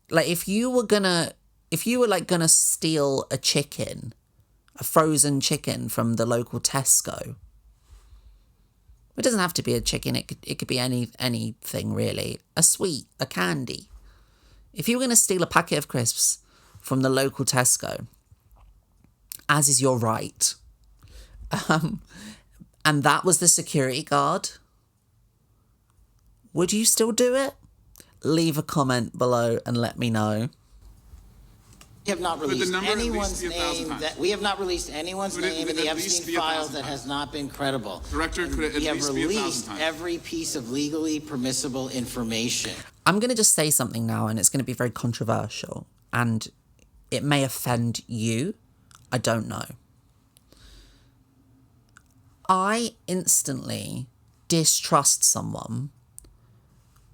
Speaker 3: Like if you were gonna steal a chicken, a frozen chicken from the local Tesco, it doesn't have to be a chicken, it could be anything really. A sweet, a candy. If you were gonna steal a packet of crisps from the local Tesco, as is your right, and that was the security guard, would you still do it? Leave a comment below and let me know.
Speaker 9: We have not released anyone's
Speaker 8: be 1,000
Speaker 9: name
Speaker 8: times.
Speaker 9: that we have not released anyone's
Speaker 8: Would it-
Speaker 9: name
Speaker 8: would
Speaker 9: in
Speaker 8: it
Speaker 9: the
Speaker 8: at least
Speaker 9: Epstein
Speaker 8: be
Speaker 9: files
Speaker 8: 1,000
Speaker 9: that
Speaker 8: times?
Speaker 9: has not been credible.
Speaker 8: Director,
Speaker 9: And
Speaker 8: could it at
Speaker 9: we have
Speaker 8: least be 1,000
Speaker 9: released
Speaker 8: times?
Speaker 9: every piece of legally permissible information.
Speaker 3: I'm going to just say something now, and it's going to be very controversial, and it may offend you. I don't know. I instantly distrust someone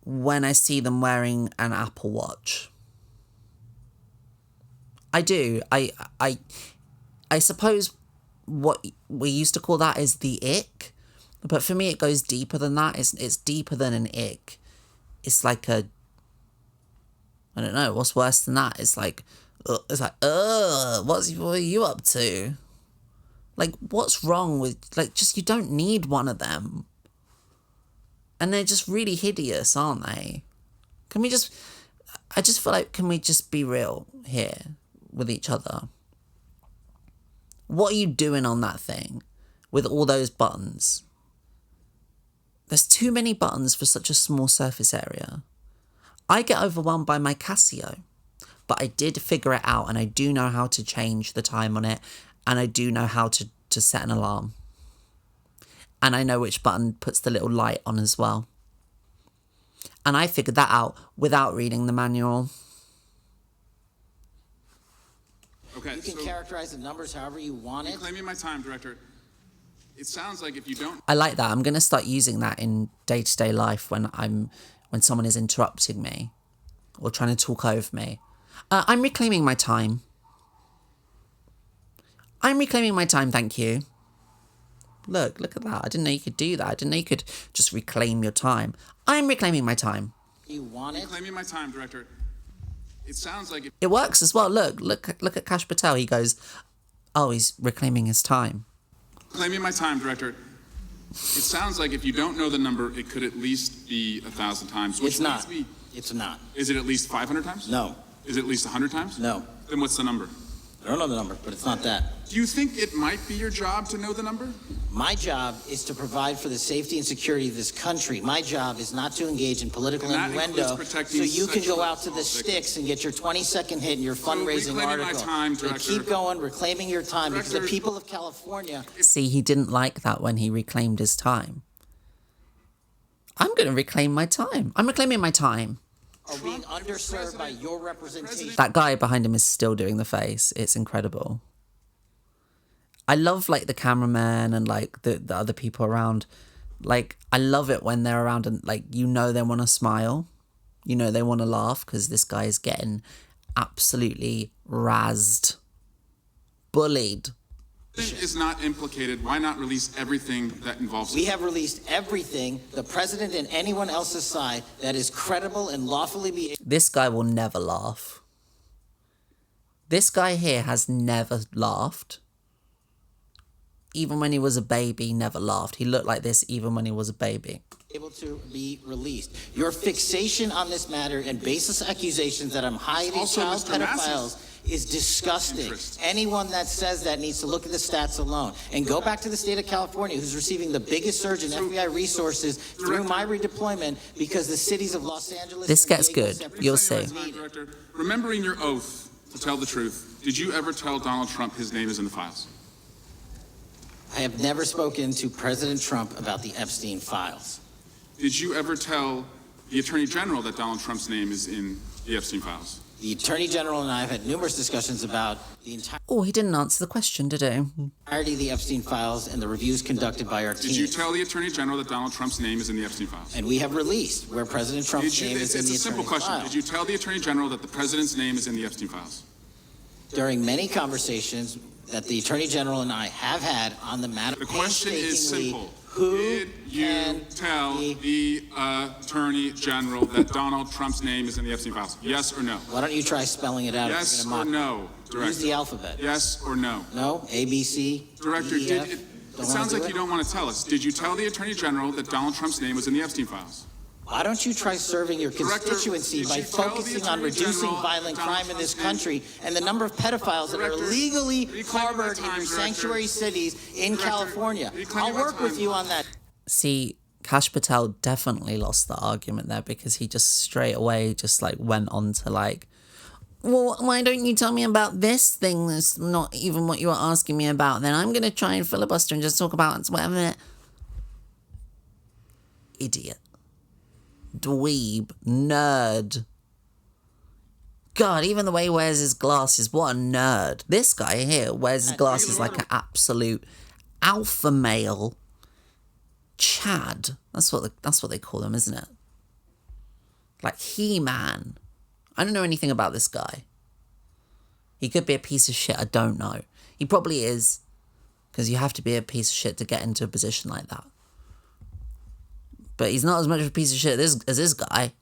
Speaker 3: when I see them wearing an Apple Watch. I do. I suppose what we used to call that is the ick, but for me it goes deeper than that. It's deeper than an ick. It's like I don't know, what's worse than that? It's like, what are you up to? Like, what's wrong with, like, just, you don't need one of them. And they're just really hideous, aren't they? I just feel like, can we just be real here with each other? What are you doing on that thing with all those buttons? There's too many buttons for such a small surface area. I get overwhelmed by my Casio, but I did figure it out, and I do know how to change the time on it, and I do know how to set an alarm. And I know which button puts the little light on as well. And I figured that out without reading the manual.
Speaker 8: Okay,
Speaker 9: You can
Speaker 8: so
Speaker 9: characterize the numbers however you want it.
Speaker 8: reclaiming my time, Director. It sounds like if you don't...
Speaker 3: I like that. I'm going to start using that in day-to-day life when someone is interrupting me or trying to talk over me. I'm reclaiming my time. I'm reclaiming my time, thank you. Look at that. I didn't know you could do that. I didn't know you could just reclaim your time. I'm reclaiming my time.
Speaker 9: You want it.
Speaker 8: Reclaiming my time, Director. It sounds like...
Speaker 3: It works as well. Look at Kash Patel. He goes, oh, he's reclaiming his time.
Speaker 8: Reclaiming my time, Director. It sounds like if you don't know the number, it could at least be 1,000 times. Which
Speaker 9: It's not.
Speaker 8: leads me-
Speaker 9: It's not.
Speaker 8: Is it at least 500 times?
Speaker 9: No.
Speaker 8: Is it at least 100 times?
Speaker 9: No.
Speaker 8: Then what's the number?
Speaker 9: I don't know the number, but it's not that.
Speaker 8: Do you think it might be your job to know the number?
Speaker 9: My job is to provide for the safety and security of this country. My job is not to engage in political
Speaker 8: And that
Speaker 9: innuendo
Speaker 8: includes protecting
Speaker 9: so you can go out to the
Speaker 8: sexual assault
Speaker 9: sticks and get your 20-second hit in your fundraising
Speaker 8: reclaiming my
Speaker 9: article.
Speaker 8: time,
Speaker 9: So
Speaker 8: Director.
Speaker 9: keep going, reclaiming your time, because the
Speaker 8: Director.
Speaker 9: people of California...
Speaker 3: See, he didn't like that when he reclaimed his time. I'm going to reclaim my time. I'm reclaiming my time.
Speaker 9: are being underserved by your representation.
Speaker 3: That guy behind him is still doing the face. It's incredible. I love, like, the cameraman and, like, the other people around. Like, I love it when they're around and, like, you know they want to smile. You know they want to laugh because this guy is getting absolutely razzed. Bullied.
Speaker 8: Is not implicated. Why not release everything that involves
Speaker 9: We have released everything, the president and anyone else's side, that is credible and lawfully be...
Speaker 3: This guy will never laugh. This guy here has never laughed. even when he was a baby, he never laughed. He looked like this even when he was a baby.
Speaker 9: Able to be released. Your fixation on this matter and baseless accusations that I'm hiding
Speaker 8: Also,
Speaker 9: child
Speaker 8: Mr. Massey's
Speaker 9: pedophiles is disgusting.
Speaker 8: interest.
Speaker 9: Anyone that says that needs to look at the stats alone and go back to the state of California, who's receiving the biggest surge in FBI resources through my redeployment because the cities of Los Angeles.
Speaker 3: This
Speaker 9: San
Speaker 3: gets
Speaker 9: Diego,
Speaker 3: good.
Speaker 9: San
Speaker 3: You'll
Speaker 9: Francisco
Speaker 3: see.
Speaker 9: are needed.
Speaker 8: Director, remembering your oath to tell the truth, did you ever tell Donald Trump his name is in the files?
Speaker 9: I have never spoken to President Trump about the Epstein files.
Speaker 8: Did you ever tell the Attorney General that Donald Trump's name is in the Epstein files?
Speaker 9: The Attorney General and I have had numerous discussions about the
Speaker 3: Oh, he didn't answer the question, did he?
Speaker 9: entirety of the Epstein files and the reviews conducted by our team.
Speaker 8: Did you tell the Attorney General that Donald Trump's name is in the Epstein files?
Speaker 9: And we have released where President Trump's name is in
Speaker 8: It's
Speaker 9: the
Speaker 8: a simple
Speaker 9: attorney's
Speaker 8: question.
Speaker 9: file.
Speaker 8: Did you tell the Attorney General that the President's name is in the Epstein files?
Speaker 9: During many conversations that the Attorney General and I have had on the matter,
Speaker 8: The question is
Speaker 9: painstakingly,
Speaker 8: simple.
Speaker 9: Who
Speaker 8: Did you
Speaker 9: can
Speaker 8: tell
Speaker 9: be-
Speaker 8: the Attorney General that Donald Trump's name is in the Epstein files? Yes or no?
Speaker 9: Why don't you try spelling it out?
Speaker 8: Yes
Speaker 9: if you're
Speaker 8: or
Speaker 9: gonna mock
Speaker 8: no,
Speaker 9: me? Use
Speaker 8: Director?
Speaker 9: the alphabet.
Speaker 8: Yes or no?
Speaker 9: No? A, B, C,
Speaker 8: Director,
Speaker 9: D, E, F?
Speaker 8: it
Speaker 9: Don't
Speaker 8: sounds
Speaker 9: wanna
Speaker 8: like
Speaker 9: do
Speaker 8: you
Speaker 9: it?
Speaker 8: don't want to tell us. Did you tell the Attorney General that Donald Trump's name was in the Epstein files?
Speaker 9: Why don't you try serving your
Speaker 8: Director,
Speaker 9: constituency
Speaker 8: did
Speaker 9: by
Speaker 8: you tell the
Speaker 9: focusing on
Speaker 8: Attorney
Speaker 9: reducing
Speaker 8: General
Speaker 9: violent
Speaker 8: Donald
Speaker 9: crime in this
Speaker 8: Trump's
Speaker 9: country and the number of pedophiles that are
Speaker 8: Director,
Speaker 9: legally
Speaker 8: reclaim
Speaker 9: harbored
Speaker 8: that
Speaker 9: in
Speaker 8: time,
Speaker 9: your
Speaker 8: Director.
Speaker 9: sanctuary cities in
Speaker 8: Director,
Speaker 9: California?
Speaker 8: reclaim
Speaker 9: I'll
Speaker 8: that
Speaker 9: work with
Speaker 8: time.
Speaker 9: you on that.
Speaker 3: See, Kash Patel definitely lost the argument there because he just straight away just like went on to like, well, why don't you tell me about this thing that's not even what you were asking me about? Then I'm going to try and filibuster and just talk about whatever. Idiot. Dweeb. Nerd. God, even the way he wears his glasses, what a nerd. This guy here wears his glasses like an absolute alpha male. Chad. That's what they call him, isn't it? Like He-Man. I don't know anything about this guy. He could be a piece of shit, I don't know. He probably is, because you have to be a piece of shit to get into a position like that. But he's not as much of a piece of shit as this guy.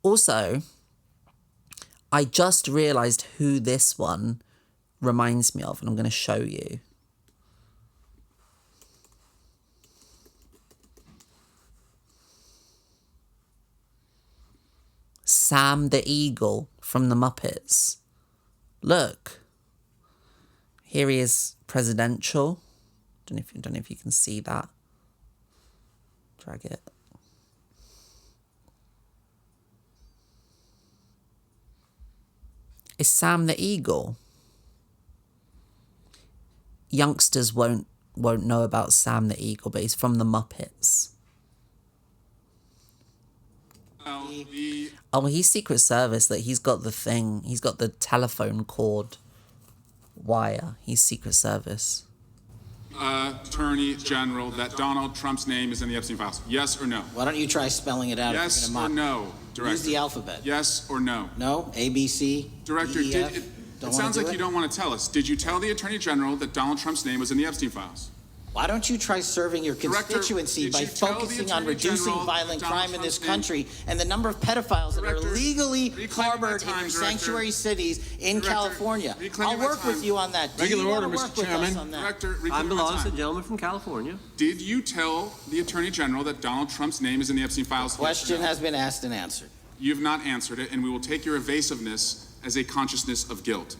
Speaker 3: Also, I just realised who this one reminds me of, and I'm going to show you. Sam the Eagle from the Muppets. Look. Here he is, presidential. Don't know if you can see that. Drag it. It's Sam the Eagle. Youngsters won't know about Sam the Eagle, but he's from the Muppets. Oh, he's Secret Service. That he's got the thing. He's got the telephone cord wire. He's Secret Service.
Speaker 8: Attorney General that Donald Trump's name is in the Epstein files? Yes or no?
Speaker 9: Why don't you try spelling it out?
Speaker 8: Yes
Speaker 9: if
Speaker 8: or
Speaker 9: you're gonna mock me?
Speaker 8: no, Director?
Speaker 9: Use the alphabet.
Speaker 8: Yes or no?
Speaker 9: No? A, B, C,
Speaker 8: Director,
Speaker 9: D, E, F?
Speaker 8: it
Speaker 9: Don't
Speaker 8: sounds
Speaker 9: wanna
Speaker 8: like
Speaker 9: do
Speaker 8: you
Speaker 9: it?
Speaker 8: don't want to tell us. Did you tell the Attorney General that Donald Trump's name was in the Epstein files?
Speaker 9: Why don't you try serving your
Speaker 8: Director,
Speaker 9: constituency
Speaker 8: did
Speaker 9: by
Speaker 8: you tell the
Speaker 9: focusing on
Speaker 8: Attorney
Speaker 9: reducing
Speaker 8: General
Speaker 9: violent
Speaker 8: Donald
Speaker 9: crime in this
Speaker 8: Trump's name?
Speaker 9: country and the number of pedophiles that
Speaker 8: Director,
Speaker 9: are legally
Speaker 8: reclaim
Speaker 9: harbored
Speaker 8: that time,
Speaker 9: in your
Speaker 8: Director.
Speaker 9: sanctuary cities in
Speaker 8: Director,
Speaker 9: California?
Speaker 8: reclaim
Speaker 9: I'll
Speaker 8: that
Speaker 9: work with
Speaker 8: time.
Speaker 9: you on that. Do
Speaker 6: Regular
Speaker 9: you wanna
Speaker 6: order,
Speaker 9: work
Speaker 6: Mr.
Speaker 9: with us
Speaker 6: Chairman.
Speaker 9: on that?
Speaker 8: Director,
Speaker 6: I
Speaker 8: reclaim that
Speaker 6: belong to the
Speaker 8: time.
Speaker 6: gentleman from California.
Speaker 8: Did you tell the Attorney General that Donald Trump's name is in the Epstein files? Yes or
Speaker 9: Question
Speaker 8: no?
Speaker 9: has been asked and answered.
Speaker 8: You have not answered it, and we will take your evasiveness as a consciousness of guilt.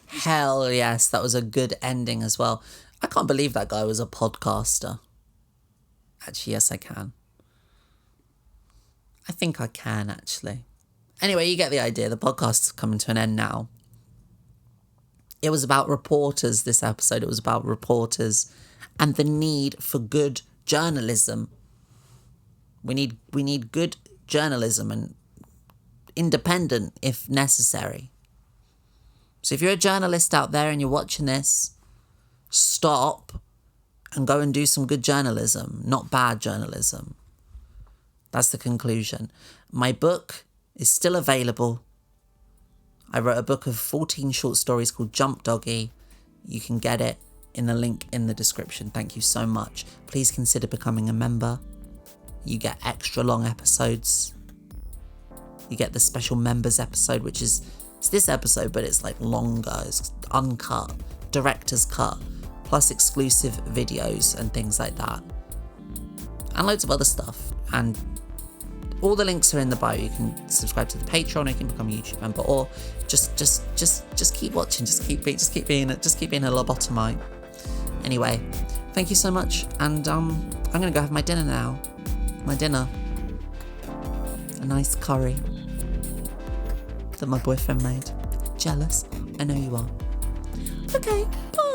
Speaker 3: Hell yes, that was a good ending as well. I can't believe that guy was a podcaster. Actually, yes, I can. I think I can, actually. Anyway, you get the idea. The podcast is coming to an end now. It was about reporters, this episode. It was about reporters and the need for good journalism. We need good journalism and independent if necessary. So if you're a journalist out there and you're watching this, stop and go and do some good journalism, not bad journalism. That's the conclusion. My book is still available. I wrote a book of 14 short stories called Jump Doggy. You can get it in the link in the description. Thank you so much. Please consider becoming a member. You get extra long episodes. You get the special members episode, which is, it's this episode, but it's like longer. It's uncut, director's cut. plus exclusive videos and things like that. And loads of other stuff. And all the links are in the bio. You can subscribe to the Patreon, or you can become a YouTube member, or just keep watching, just keep being a lobotomite. Anyway, thank you so much, and I'm gonna go have my dinner now. My dinner. A nice curry that my boyfriend made. Jealous? I know you are. Okay, bye.